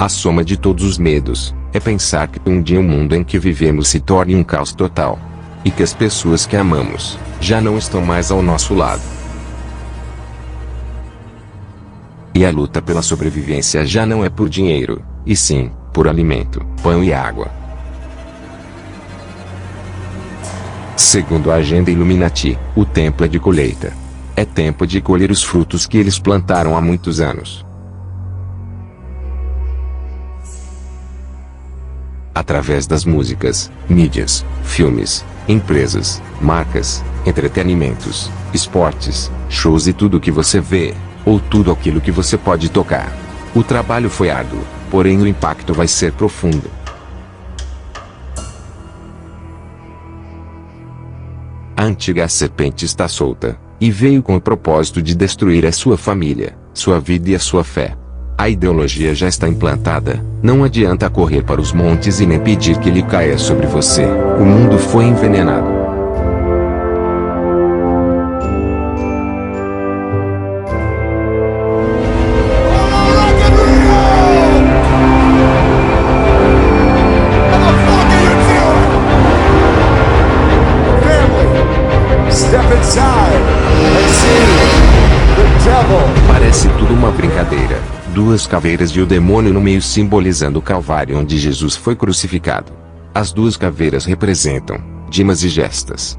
A soma de todos os medos é pensar que um dia o mundo em que vivemos se torne um caos total. E que as pessoas que amamos já não estão mais ao nosso lado. E a luta pela sobrevivência já não é por dinheiro, e sim, por alimento, pão e água. Segundo a agenda Illuminati, o tempo é de colheita. É tempo de colher os frutos que eles plantaram há muitos anos. Através das músicas, mídias, filmes, empresas, marcas, entretenimentos, esportes, shows e tudo o que você vê, ou tudo aquilo que você pode tocar. O trabalho foi árduo, porém o impacto vai ser profundo. A antiga serpente está solta, e veio com o propósito de destruir a sua família, sua vida e a sua fé. A ideologia já está implantada, não adianta correr para os montes e nem pedir que ele caia sobre você. O mundo foi envenenado. Parece tudo uma brincadeira. Duas caveiras e o demônio no meio simbolizando o Calvário onde Jesus foi crucificado. As duas caveiras representam Dimas e Gestas.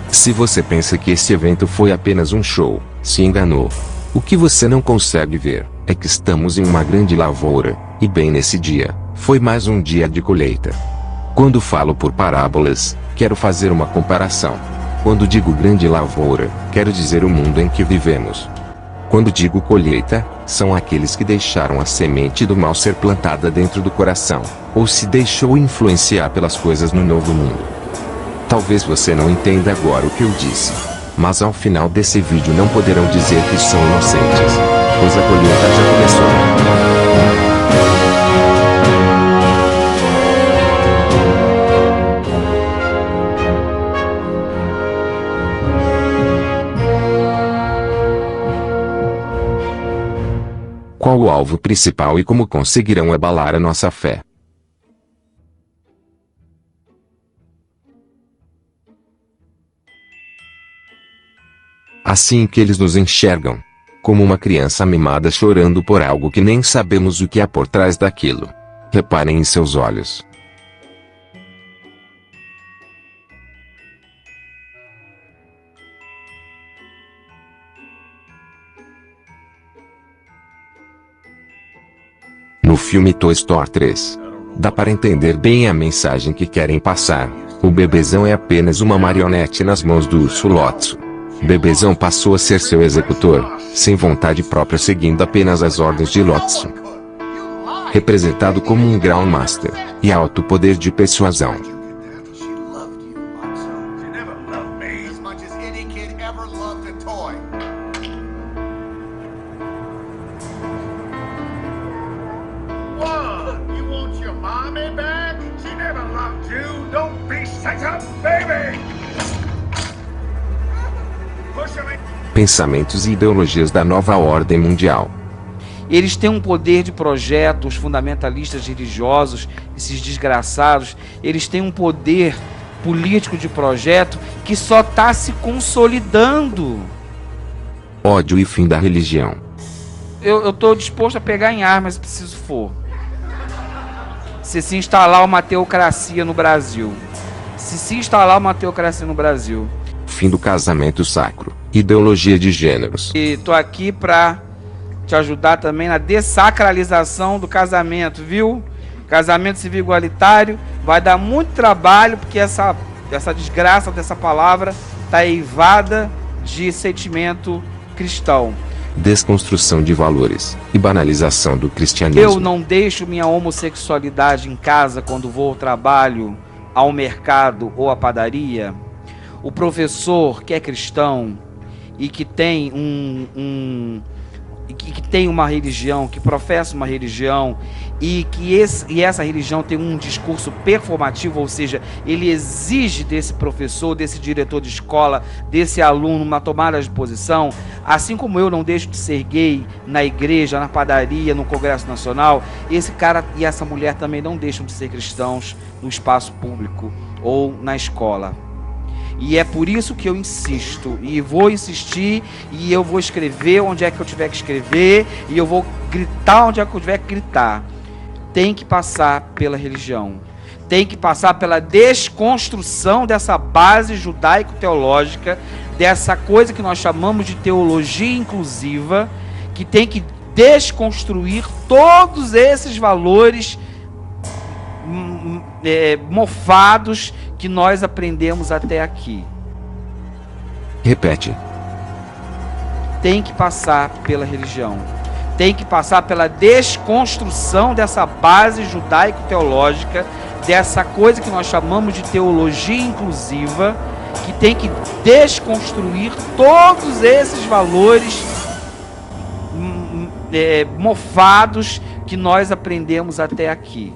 Se você pensa que esse evento foi apenas um show, se enganou. O que você não consegue ver é que estamos em uma grande lavoura, e bem nesse dia, foi mais um dia de colheita. Quando falo por parábolas, quero fazer uma comparação. Quando digo grande lavoura, quero dizer o mundo em que vivemos. Quando digo colheita, são aqueles que deixaram a semente do mal ser plantada dentro do coração, ou se deixou influenciar pelas coisas no novo mundo. Talvez você não entenda agora o que eu disse, mas ao final desse vídeo não poderão dizer que são inocentes, pois a colheita já começou. Qual o alvo principal e como conseguirão abalar a nossa fé? Assim que eles nos enxergam, como uma criança mimada chorando por algo que nem sabemos o que há por trás daquilo. Reparem em seus olhos. No filme Toy Story 3, dá para entender bem a mensagem que querem passar. O bebezão é apenas uma marionete nas mãos do urso Lotso. Bebezão passou a ser seu executor, sem vontade própria, seguindo apenas as ordens de Lotso. Representado como um Grandmaster e alto poder de persuasão. Pensamentos e ideologias da nova ordem mundial. Eles têm um poder de projeto, os fundamentalistas religiosos, esses desgraçados, eles têm um poder político de projeto que só está se consolidando. Ódio e fim da religião. Eu estou disposto a pegar em armas se preciso for. Se instalar uma teocracia no Brasil. Se instalar uma teocracia no Brasil. Fim do casamento sacro. Ideologia de gêneros. E tô aqui para te ajudar também na dessacralização do casamento, viu? Casamento civil igualitário vai dar muito trabalho, porque essa desgraça dessa palavra tá eivada de sentimento cristão. Desconstrução de valores e banalização do cristianismo. Eu não deixo minha homossexualidade em casa quando vou ao trabalho, ao mercado ou à padaria. O professor que é cristão e que tem que tem uma religião, que professa uma religião e essa religião tem um discurso performativo, ou seja, ele exige desse professor, desse diretor de escola, desse aluno uma tomada de posição, assim como eu não deixo de ser gay na igreja, na padaria, no Congresso Nacional, esse cara e essa mulher também não deixam de ser cristãos no espaço público ou na escola. E é por isso que eu insisto, e vou insistir, e eu vou escrever onde é que eu tiver que escrever, e eu vou gritar onde é que eu tiver que gritar. Tem que passar pela religião, tem que passar pela desconstrução dessa base judaico-teológica, dessa coisa que nós chamamos de teologia inclusiva, que tem que desconstruir todos esses valores mofados que nós aprendemos até aqui. Repete. Tem que passar pela religião, tem que passar pela desconstrução dessa base judaico-teológica, dessa coisa que nós chamamos de teologia inclusiva, que tem que desconstruir todos esses valores mofados que nós aprendemos até aqui.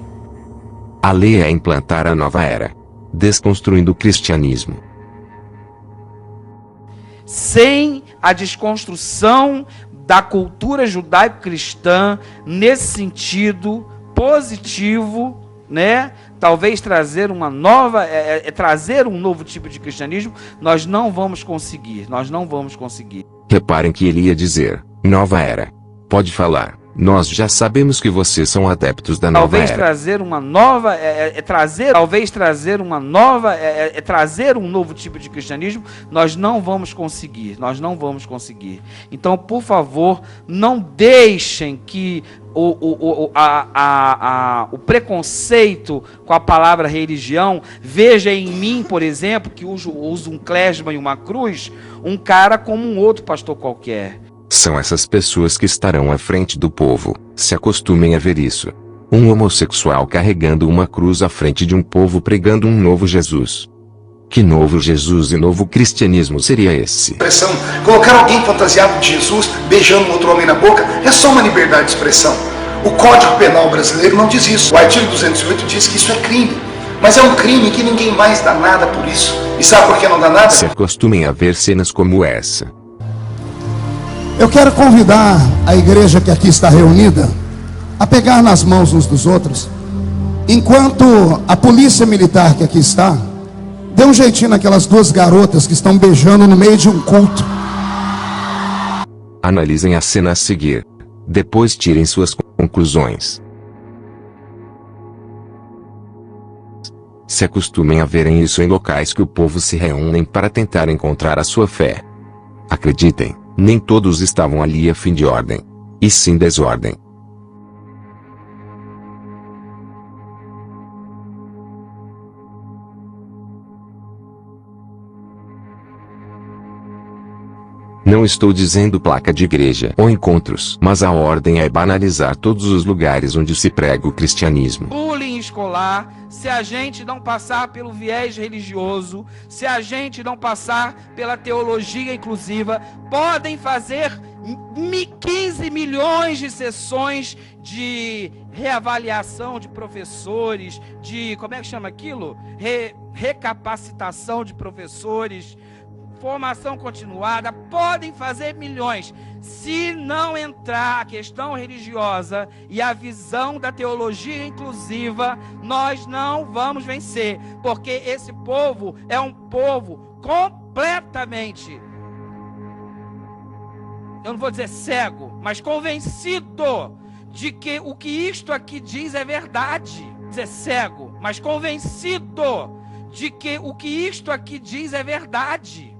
A lei é implantar a nova era, desconstruindo o cristianismo. Sem a desconstrução da cultura judaico-cristã, nesse sentido positivo, né? Talvez trazer uma nova, trazer um novo tipo de cristianismo, nós não vamos conseguir, nós não vamos conseguir. Reparem que ele ia dizer, nova era. Pode falar. Nós já sabemos que vocês são adeptos da nova era. Trazer uma nova, trazer um novo tipo de cristianismo, nós não vamos conseguir, nós não vamos conseguir. Então, por favor, não deixem que o preconceito com a palavra religião veja em mim, por exemplo, que uso um clésma e uma cruz, um cara como um outro pastor qualquer. São essas pessoas que estarão à frente do povo, se acostumem a ver isso. Um homossexual carregando uma cruz à frente de um povo pregando um novo Jesus. Que novo Jesus e novo cristianismo seria esse? Colocar alguém fantasiado de Jesus beijando outro homem na boca é só uma liberdade de expressão. O Código Penal brasileiro não diz isso. O artigo 208 diz que isso é crime. Mas é um crime que ninguém mais dá nada por isso. E sabe por que não dá nada? Se acostumem a ver cenas como essa. Eu quero convidar a igreja que aqui está reunida a pegar nas mãos uns dos outros, enquanto a polícia militar que aqui está dê um jeitinho naquelas duas garotas que estão beijando no meio de um culto. Analisem a cena a seguir. Depois tirem suas conclusões. Se acostumem a verem isso em locais que o povo se reúnem para tentar encontrar a sua fé. Acreditem. Nem todos estavam ali a fim de ordem, e sim desordem. Não estou dizendo placa de igreja ou encontros, mas a ordem é banalizar todos os lugares onde se prega o cristianismo. Bullying escolar, se a gente não passar pelo viés religioso, se a gente não passar pela teologia inclusiva, podem fazer 15 milhões de sessões de reavaliação de professores, de, como é que chama aquilo? Recapacitação de professores, formação continuada, podem fazer milhões. Se não entrar a questão religiosa e a visão da teologia inclusiva, nós não vamos vencer, porque esse povo é um povo completamente, eu não vou dizer cego, mas convencido de que o que isto aqui diz é verdade. Dizer cego, mas convencido de que o que isto aqui diz é verdade.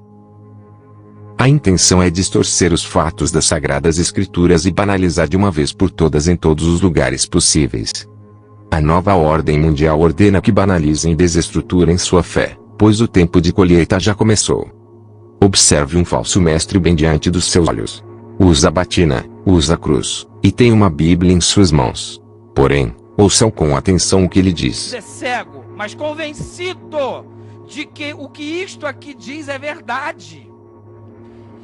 A intenção é distorcer os fatos das Sagradas Escrituras e banalizar de uma vez por todas em todos os lugares possíveis. A nova ordem mundial ordena que banalizem e desestruturem sua fé, pois o tempo de colheita já começou. Observe um falso mestre bem diante dos seus olhos. Usa a batina, usa a cruz, e tem uma Bíblia em suas mãos. Porém, ouçam com atenção o que ele diz. É cego, mas convencido de que o que isto aqui diz é verdade.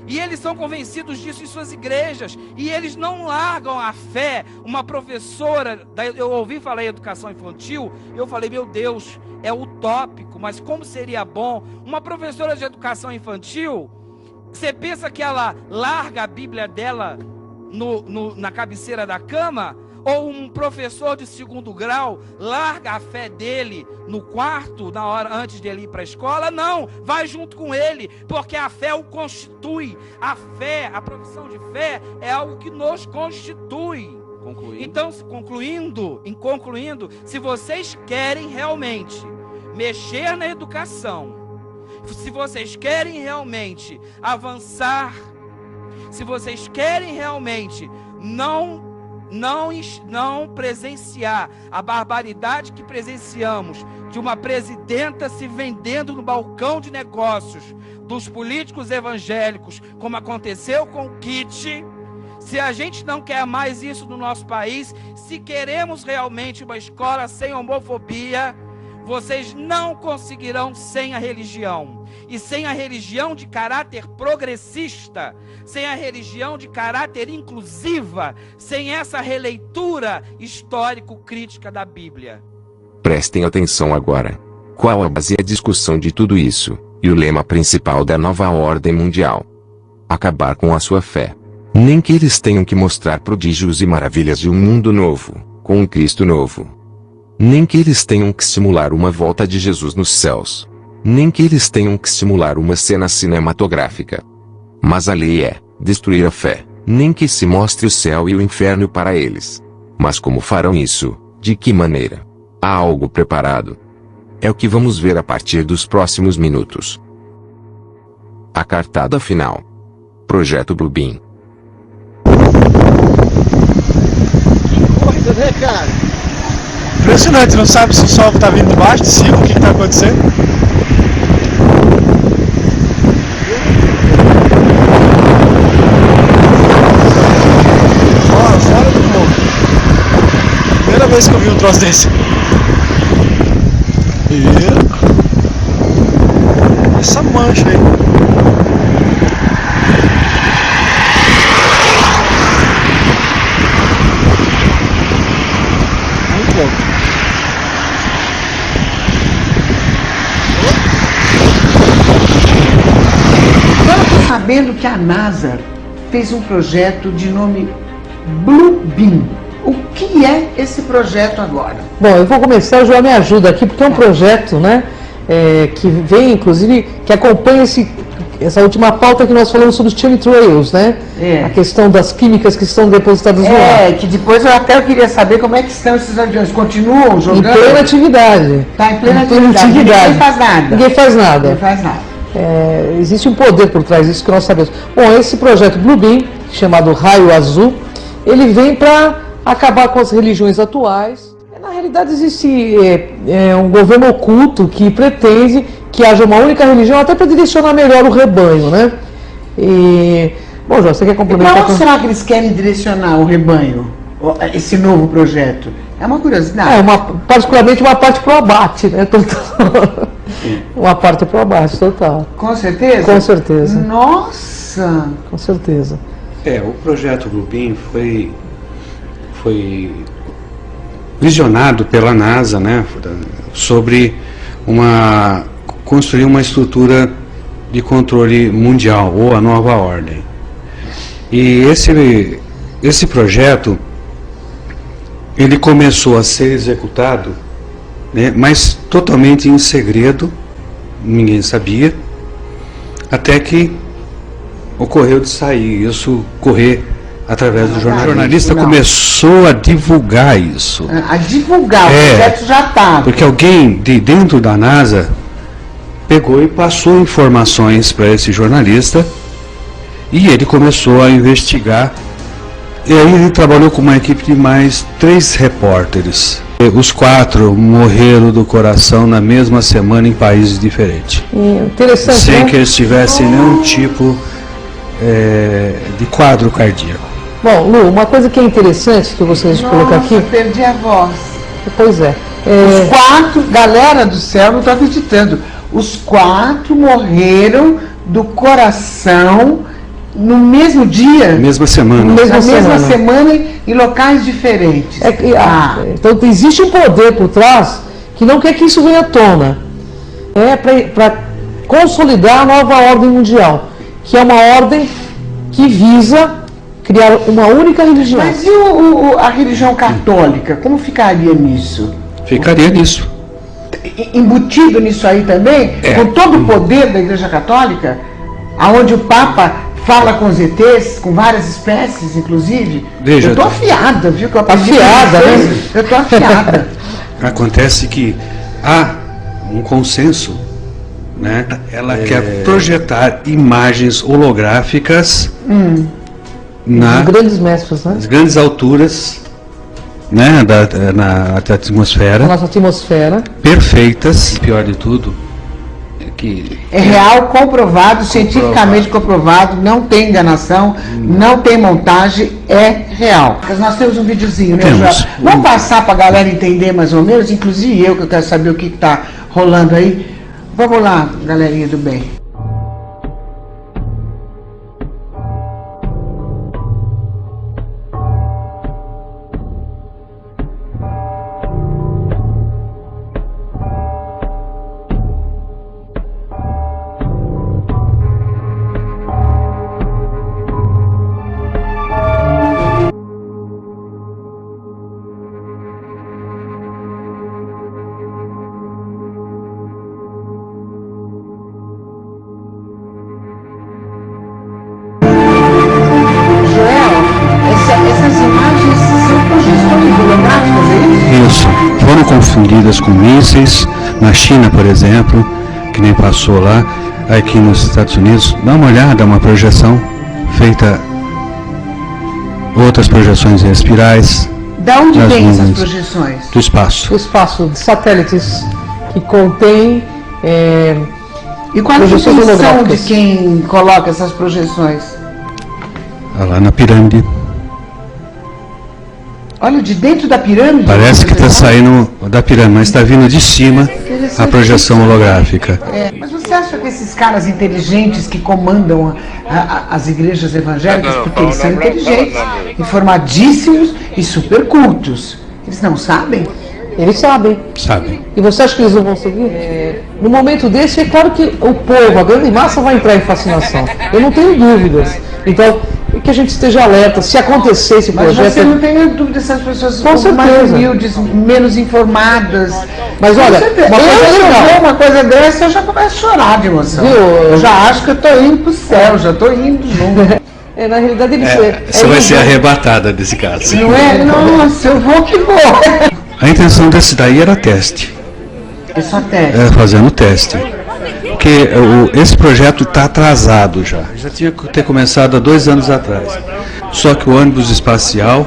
E eles são convencidos disso em suas igrejas. E eles não largam a fé. Uma professora, eu ouvi falar em educação infantil, eu falei, meu Deus, é utópico, mas como seria bom. Uma professora de educação infantil, você pensa que ela larga a Bíblia dela na cabeceira da cama? Ou um professor de 2º grau larga a fé dele no quarto, na hora antes de ele ir para a escola? Não, vai junto com ele, porque a fé o constitui. A fé, a profissão de fé é algo que nos constitui. Então, concluindo, se vocês querem realmente mexer na educação, se vocês querem realmente avançar, se vocês querem realmente não presenciar a barbaridade que presenciamos de uma presidenta se vendendo no balcão de negócios dos políticos evangélicos, como aconteceu com o Kit, se a gente não quer mais isso no nosso país, se queremos realmente uma escola sem homofobia, vocês não conseguirão sem a religião. E sem a religião de caráter progressista, sem a religião de caráter inclusiva, sem essa releitura histórico-crítica da Bíblia. Prestem atenção agora. Qual a base e a discussão de tudo isso, e o lema principal da nova ordem mundial? Acabar com a sua fé. Nem que eles tenham que mostrar prodígios e maravilhas de um mundo novo, com um Cristo novo. Nem que eles tenham que simular uma volta de Jesus nos céus. Nem que eles tenham que simular uma cena cinematográfica. Mas a lei é destruir a fé. Nem que se mostre o céu e o inferno para eles. Mas como farão isso? De que maneira? Há algo preparado? É o que vamos ver a partir dos próximos minutos. A cartada final. Projeto Bluebeam. Coisa, né, cara? Impressionante, não sabe se o sol tá vindo de baixo, de cima, o que tá acontecendo? Fora do mundo. Primeira vez que eu vi um troço desse. E essa mancha aí. Muito louco. Agora estou sabendo que a NASA fez um projeto de nome Bluebeam. O que é esse projeto agora? Bom, eu vou começar, o João me ajuda aqui, porque é um projeto, né, que vem, inclusive, que acompanha essa última pauta que nós falamos sobre os chemtrails, né? A questão das químicas que estão depositadas no ar. Que depois eu queria saber como é que estão esses aviões. Continuam jogando? Em plena atividade. Está em plena atividade. Ninguém faz nada. Ninguém faz nada. Ninguém faz nada. Existe um poder por trás disso que nós sabemos. Bom, esse projeto Bluebeam, chamado Raio Azul, ele vem para acabar com as religiões atuais. Na realidade existe um governo oculto que pretende que haja uma única religião até para direcionar melhor o rebanho, né? Bom, João, você quer complementar? Para onde será que eles querem direcionar o rebanho, esse novo projeto? É uma curiosidade. Particularmente uma parte para o abate, né? Total. Uma parte para o abate, total. Com certeza? Com certeza. Nossa! Com certeza. O projeto Bluebeam foi visionado pela NASA, né, sobre construir uma estrutura de controle mundial, ou a nova ordem. E esse projeto, ele começou a ser executado, né, mas totalmente em segredo, ninguém sabia, até que ocorreu de sair, correr através do jornalista. O jornalista começou a divulgar isso. A divulgar, o projeto já estava. Porque alguém de dentro da NASA pegou e passou informações para esse jornalista e ele começou a investigar. E aí ele trabalhou com uma equipe de mais 3 repórteres. Os 4 morreram do coração na mesma semana em países diferentes. Interessante, sem né? que eles tivessem nenhum tipo de quadro cardíaco. Bom, Lu, uma coisa que é interessante que eu gostaria de colocar aqui... Nossa, perdi a voz. Pois é. Os 4, galera do céu, não estou acreditando. Os 4 morreram do coração No mesmo dia? Mesma semana. Na mesma semana em locais diferentes. Então existe um poder por trás que não quer que isso venha à tona. É para consolidar a nova ordem mundial, que é uma ordem que visa criar uma única religião. Mas e a religião católica, como ficaria nisso? Ficaria nisso. Embutido nisso aí também? Com todo o poder da Igreja Católica? Aonde o Papa fala com os ETs, com várias espécies, inclusive? Veja, eu tô afiada, viu? Que eu afiada, né? Eu tô afiada. Acontece que há um consenso, né? Ela quer projetar imagens holográficas Os grandes mestres, né? nas grandes alturas, né? Na atmosfera. A nossa atmosfera. Perfeitas. E pior de tudo, que é real, comprovado, cientificamente comprovado, não tem enganação, não tem montagem, é real. Nós temos um videozinho, né, João? Vamos passar para a galera entender mais ou menos, inclusive eu, que eu quero saber o que está rolando aí. Vamos lá, galerinha do bem. Foram confundidas com mísseis na China, por exemplo, que nem passou lá, aqui nos Estados Unidos. Dá uma olhada, uma projeção feita, outras projeções em espirais. Da onde vem essas projeções? Do espaço. Do espaço, de satélites que contém e qual a intenção de quem coloca essas projeções? Lá na pirâmide. Olha, de dentro da pirâmide? Parece que está saindo da pirâmide, mas está vindo de cima a projeção holográfica. Mas você acha que esses caras inteligentes que comandam as igrejas evangélicas, porque eles são inteligentes, informadíssimos e super cultos, eles não sabem? Eles sabem. Sabem. E você acha que eles não vão seguir? No momento desse, é claro que o povo, a grande massa, vai entrar em fascinação. Eu não tenho dúvidas. Então, que a gente esteja alerta, se acontecer esse projeto... Mas você não tem dúvida se as pessoas são mais humildes, menos informadas. Mas olha, uma coisa dessa, eu já começo a chorar de emoção. Eu já acho que eu estou indo para o céu, já estou indo junto. Na realidade, você vai ser arrebatada desse caso. Não é? Nossa, eu vou que vou. A intenção desse daí era teste. É só teste? Fazendo teste. Porque esse projeto está atrasado já. Já tinha que ter começado há 2 anos atrás. Só que o ônibus espacial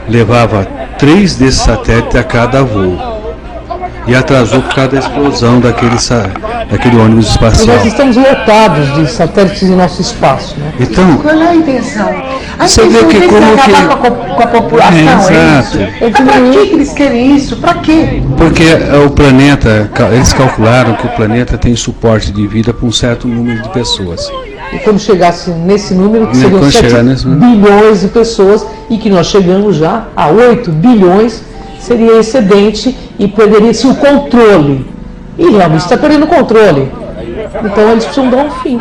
levava 3 desses satélites a cada voo. E atrasou por causa da explosão daquele ônibus espacial. E nós estamos lotados de satélites em nosso espaço, né? Então, qual é a intenção? Você vê que como que... acabar com a população, exato. Mas para que eles querem isso? Para quê? Porque o planeta, eles calcularam que o planeta tem suporte de vida para um certo número de pessoas. E quando chegasse nesse número, que seriam 7 bilhões de pessoas, e que nós chegamos já a 8 bilhões, seria excedente e perderia-se o controle. E realmente está perdendo o controle. Então eles precisam dar um fim.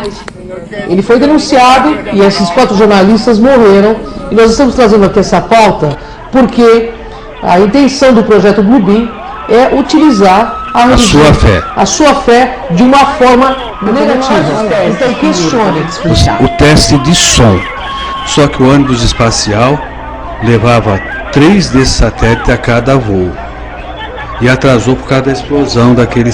Ele foi denunciado e esses 4 jornalistas morreram. E nós estamos trazendo aqui essa pauta porque a intenção do projeto Bluebeam é utilizar a sua fé de uma forma negativa. Então questione. O teste de som. Só que o ônibus espacial levava 3 desses satélites a cada voo. E atrasou por causa da explosão daquele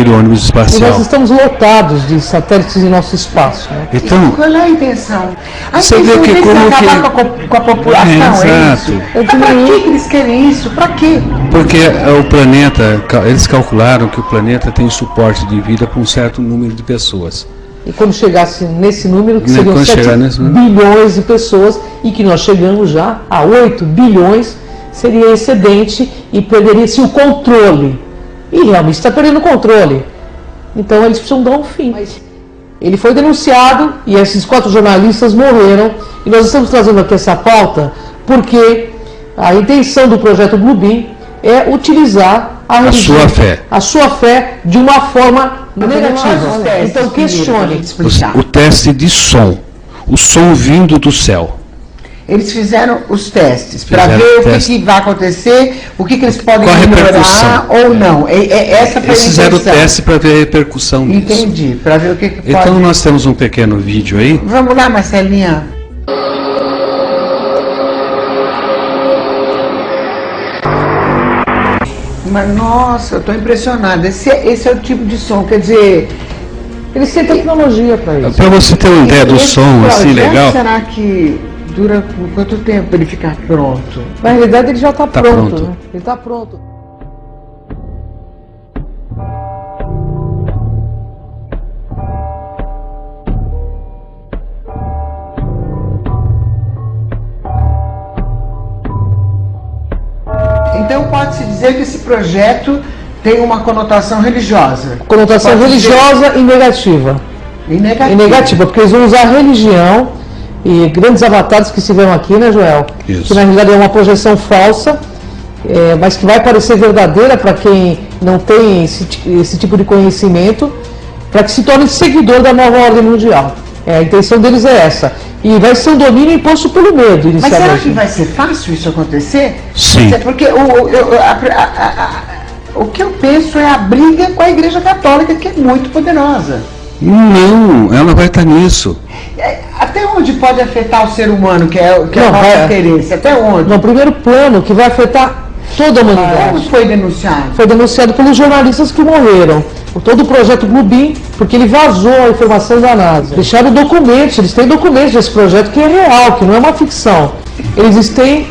ônibus espacial. E nós estamos lotados de satélites em nosso espaço, né? Então, qual é a intenção? Você vê que como que... acabar com a população, exato. Mas para que eles querem isso? Para quê? Porque o planeta, eles calcularam que o planeta tem suporte de vida para um certo número de pessoas. E quando chegasse nesse número, que seriam 7 bilhões de pessoas, e que nós chegamos já a 8 bilhões, seria excedente e perderia-se o controle. E realmente está perdendo o controle. Então eles precisam dar um fim. Ele foi denunciado e esses 4 jornalistas morreram. E nós estamos trazendo aqui essa pauta porque a intenção do projeto Bluebeam é utilizar a religião, a sua fé de uma forma negativa. Então questione. O teste de som, o som vindo do céu. Eles fizeram os testes para ver o que vai acontecer, o que eles podem melhorar ou não. Essa foi eles fizeram o teste para ver a repercussão disso. Entendi, para ver o que pode... Então nós temos um pequeno vídeo aí. Vamos lá, Marcelinha. Mas, nossa, eu estou impressionada. Esse é o tipo de som, quer dizer... Eles têm tecnologia para isso. Para você ter uma ideia do som, assim, legal... Será que dura por quanto tempo ele ficar pronto? Na realidade ele já está pronto. Né? Ele está pronto. Então pode-se dizer que esse projeto tem uma conotação religiosa. Conotação religiosa e negativa. E negativa. E negativa, porque eles vão usar a religião e grandes avatares que se vêem aqui, né, Joel? Isso. Que na realidade é uma projeção falsa, mas que vai parecer verdadeira para quem não tem esse tipo de conhecimento, para que se torne seguidor da nova ordem mundial. A intenção deles é essa. E vai ser um domínio imposto pelo medo, inicialmente. Mas será que vai ser fácil isso acontecer? Sim. Porque o que eu penso é a briga com a Igreja Católica, que é muito poderosa. Não, ela vai estar nisso. Até onde pode afetar o ser humano, que é o nosso interesse? Até onde? No primeiro plano, que vai afetar toda a humanidade. Como foi denunciado? Foi denunciado pelos jornalistas que morreram. Por todo o projeto Bluebeam, porque ele vazou a informação da NASA. Deixaram documentos, eles têm documentos desse projeto que é real, que não é uma ficção. Eles têm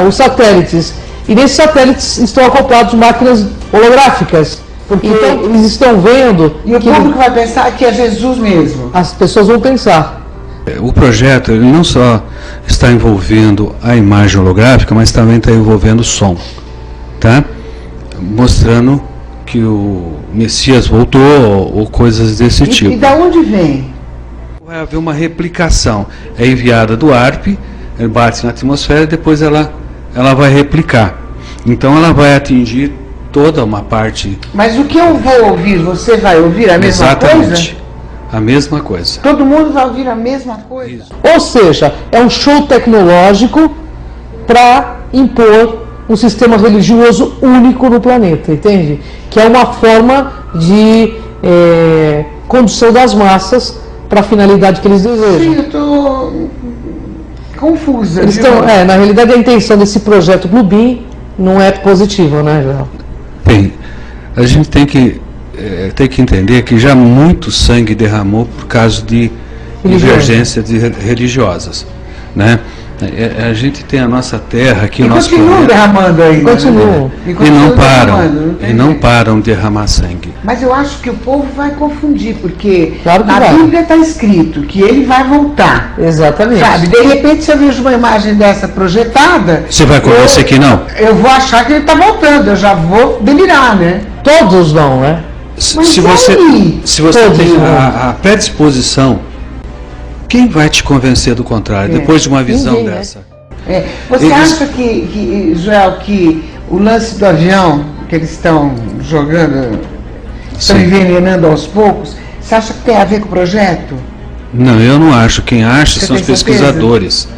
os satélites, e nesses satélites estão acoplados máquinas holográficas. Porque então eles estão vendo... E o público vai pensar que é Jesus mesmo. As pessoas vão pensar. O projeto ele não só está envolvendo a imagem holográfica, mas também está envolvendo o som, tá? Mostrando que o Messias voltou ou coisas desse tipo. E da onde vem? Vai haver uma replicação. É enviada do ARP, ele bate na atmosfera e depois ela vai replicar. Então ela vai atingir toda uma parte... Mas o que eu vou ouvir, você vai ouvir a mesma coisa? Exatamente. A mesma coisa. Todo mundo vai ouvir a mesma coisa? Isso. Ou seja, é um show tecnológico para impor um sistema religioso único no planeta, entende? Que é uma forma de condução das massas para a finalidade que eles desejam. Sim, eu estou confusa. Eles estão, na realidade, a intenção desse projeto Bluebeam não é positiva, né, Joel? Bem, a gente tem que entender que já muito sangue derramou por causa de divergências religiosas, né? A gente tem a nossa terra aqui, o nosso planeta. Derramando aí. Continuam. E não param de derramar sangue. Mas eu acho que o povo vai confundir, porque claro que na vai. Bíblia está escrito que ele vai voltar. Exatamente. Sabe, de repente, se eu vejo uma imagem dessa projetada... Você vai convencer que não? Eu vou achar que ele está voltando, eu já vou delirar, né? Todos vão, né? Se você tem a predisposição, quem vai te convencer do contrário, depois de uma visão dessa? Você acha que, Joel, que o lance do avião, que eles estão jogando, estão envenenando aos poucos, você acha que tem a ver com o projeto? Não, eu não acho. Quem acha são os pesquisadores.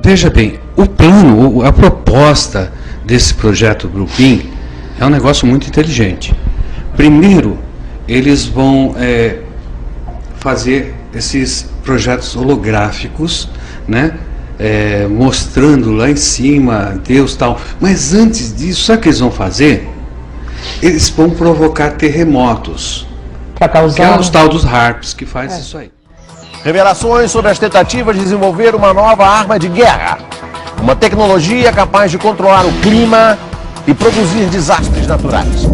Veja bem, o plano, a proposta desse projeto Bluebeam é um negócio muito inteligente. Primeiro, eles vão fazer esses projetos holográficos, né? Mostrando lá em cima Deus tal. Mas antes disso, sabe o que eles vão fazer? Eles vão provocar terremotos. Que é os tal dos HAARPs que faz isso aí. Revelações sobre as tentativas de desenvolver uma nova arma de guerra. Uma tecnologia capaz de controlar o clima e produzir desastres naturais.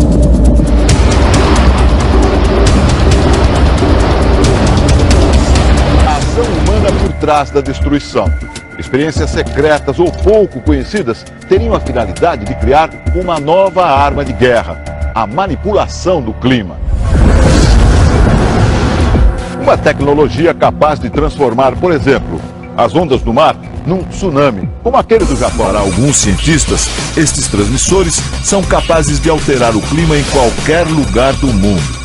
Humana por trás da destruição. Experiências secretas ou pouco conhecidas teriam a finalidade de criar uma nova arma de guerra, a manipulação do clima. Uma tecnologia capaz de transformar, por exemplo, as ondas do mar num tsunami, como aquele do Japão. Para alguns cientistas, estes transmissores são capazes de alterar o clima em qualquer lugar do mundo.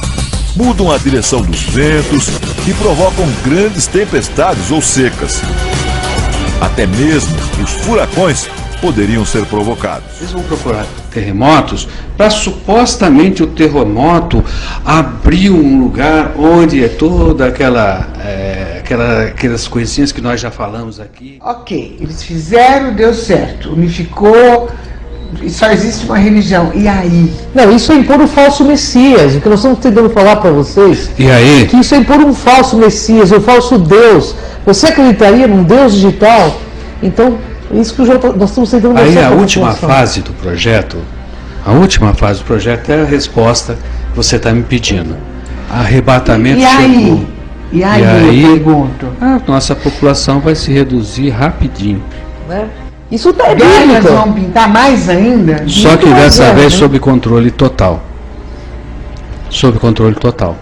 Mudam a direção dos ventos e provocam grandes tempestades ou secas. Até mesmo os furacões poderiam ser provocados. Eles vão procurar terremotos para supostamente o terremoto abrir um lugar onde é toda aquelas coisinhas que nós já falamos aqui. Ok, eles fizeram, deu certo, unificou, e só existe uma religião. E aí? Não, isso é impor o falso Messias. O que nós estamos tentando falar para vocês. E aí? Que isso é impor um falso Messias, um falso Deus. Você acreditaria num Deus digital? Então, isso que nós estamos tentando mostrar. Aí a última fase do projeto, é a resposta que você está me pedindo. Arrebatamento chegou. E aí, eu pergunto. A nossa população vai se reduzir rapidinho. Né? Isso está Elas vão pintar mais ainda? Só que dessa vez sob controle total. Sob controle total.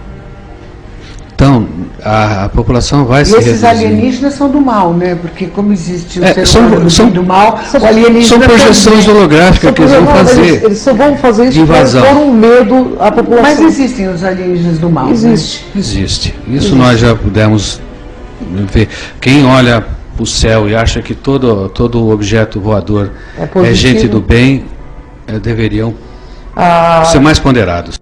Então, a população vai se reduzir. E esses alienígenas são do mal, né? Porque como existe o ser humano do mal, o alienígena são projeções holográficas que eles vão fazer. Eles só vão fazer isso invasão. Por um medo à população. Mas existem os alienígenas do mal, Existe. Né? Existe. Isso nós já pudemos ver. Quem olha para o céu e acha que todo objeto voador é gente do bem, deveriam ser mais ponderados.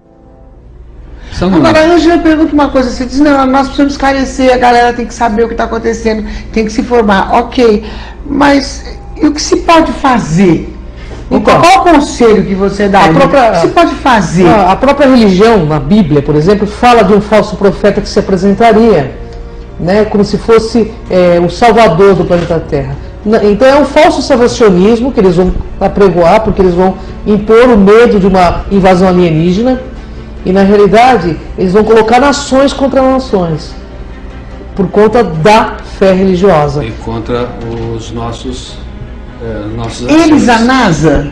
Agora, Ângela, eu pergunto uma coisa, você diz, não, nós precisamos esclarecer, a galera tem que saber o que está acontecendo, tem que se informar, ok, mas e o que se pode fazer? Então, qual o conselho que você dá? O que se pode fazer? A própria religião, na Bíblia, por exemplo, fala de um falso profeta que se apresentaria, né, como se fosse o salvador do planeta Terra. Então é um falso salvacionismo que eles vão apregoar, porque eles vão impor o medo de uma invasão alienígena. E na realidade, eles vão colocar nações contra nações, por conta da fé religiosa. E contra os nossos Eles, a NASA?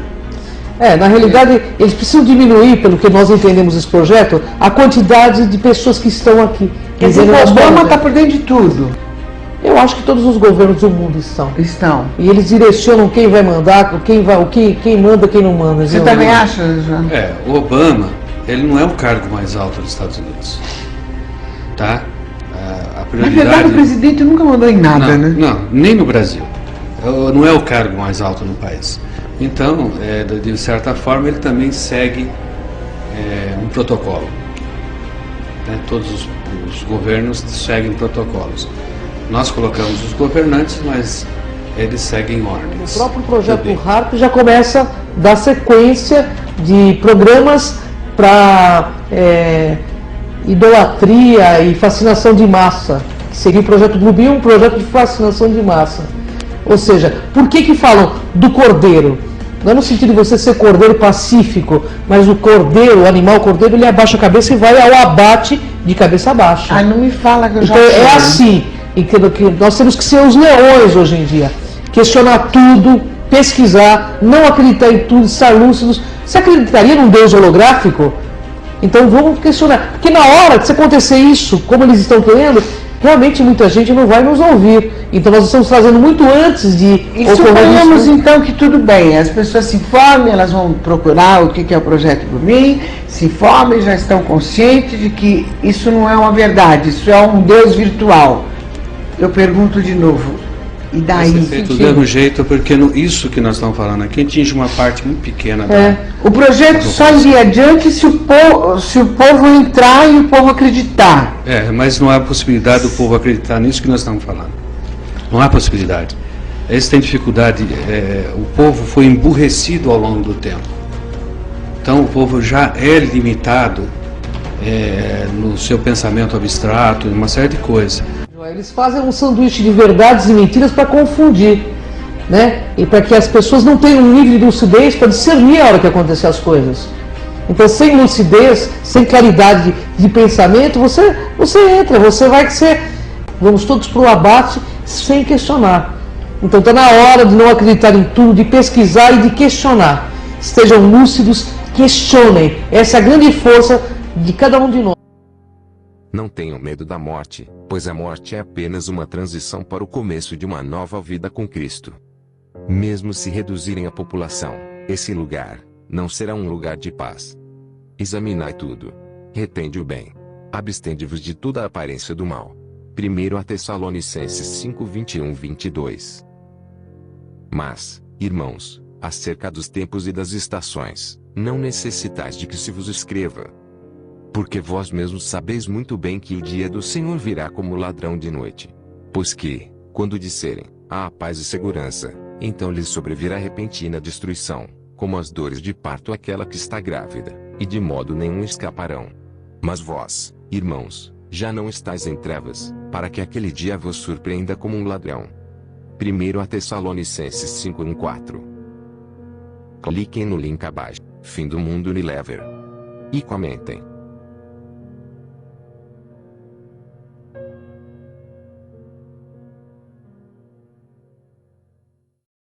Na realidade, eles precisam diminuir, pelo que nós entendemos esse projeto, a quantidade de pessoas que estão aqui. Quer dizer, o Obama está por dentro de tudo. Eu acho que todos os governos do mundo estão. Estão. E eles direcionam quem vai mandar, quem manda, quem não manda. Você também acha, João? O Obama, ele não é o cargo mais alto dos Estados Unidos. Tá? A prioridade... Na verdade, o presidente nunca mandou em nada, né? Não, nem no Brasil. Não é o cargo mais alto no país. Então, de certa forma, ele também segue um protocolo. Todos os governos seguem protocolos. Nós colocamos os governantes, mas eles seguem ordens. O próprio projeto do HAARP já começa a dar sequência de programas para idolatria e fascinação de massa. Seria o projeto Bluebeam, um projeto de fascinação de massa. Ou seja, por que falam do cordeiro? Não é no sentido de você ser cordeiro pacífico, mas o cordeiro, o animal cordeiro, ele abaixa a cabeça e vai ao abate de cabeça baixa. Ah, não me fala que eu já sei. Então é assim, que nós temos que ser os leões hoje em dia. Questionar tudo, pesquisar, não acreditar em tudo, estar lúcidos. Você acreditaria num Deus holográfico? Então vamos questionar. Porque na hora que acontecer isso, como eles estão querendo, realmente muita gente não vai nos ouvir. Então nós estamos trazendo muito antes de... E suponhamos então que tudo bem, as pessoas se informem, elas vão procurar o que é o projeto Bluebeam, se informem, já estão conscientes de que isso não é uma verdade, isso é um Deus virtual. Eu pergunto de novo, e daí? Vai ser feito do mesmo jeito, porque isso que nós estamos falando aqui atinge uma parte muito pequena O projeto só iria adiante se o povo entrar e o povo acreditar. Mas não há possibilidade do povo acreditar nisso que nós estamos falando. Não há possibilidade. Eles têm dificuldade, o povo foi emburrecido ao longo do tempo. Então o povo já é limitado no seu pensamento abstrato, em uma série de coisas. Eles fazem um sanduíche de verdades e mentiras para confundir, né? E para que as pessoas não tenham um nível de lucidez para discernir a hora que acontecer as coisas. Então, sem lucidez, sem claridade de pensamento, você entra, você vai ser... Vamos todos para o abate sem questionar. Então está na hora de não acreditar em tudo, de pesquisar e de questionar. Estejam lúcidos, questionem. Essa é a grande força de cada um de nós. Não tenham medo da morte, pois a morte é apenas uma transição para o começo de uma nova vida com Cristo. Mesmo se reduzirem a população, esse lugar não será um lugar de paz. Examinai tudo. Retende o bem. Abstende-vos de toda a aparência do mal. 1 Tessalonicenses 5, 21-22. Mas, irmãos, acerca dos tempos e das estações, não necessitais de que se vos escreva. Porque vós mesmos sabeis muito bem que o dia do Senhor virá como ladrão de noite. Pois que, quando disserem, há paz e segurança, então lhes sobrevirá repentina destruição, como as dores de parto àquela que está grávida, e de modo nenhum escaparão. Mas vós, irmãos, já não estáis em trevas, para que aquele dia vos surpreenda como um ladrão. 1 Tessalonicenses 5:1-4. Cliquem no link abaixo, Fim do Mundo Unilever. E comentem.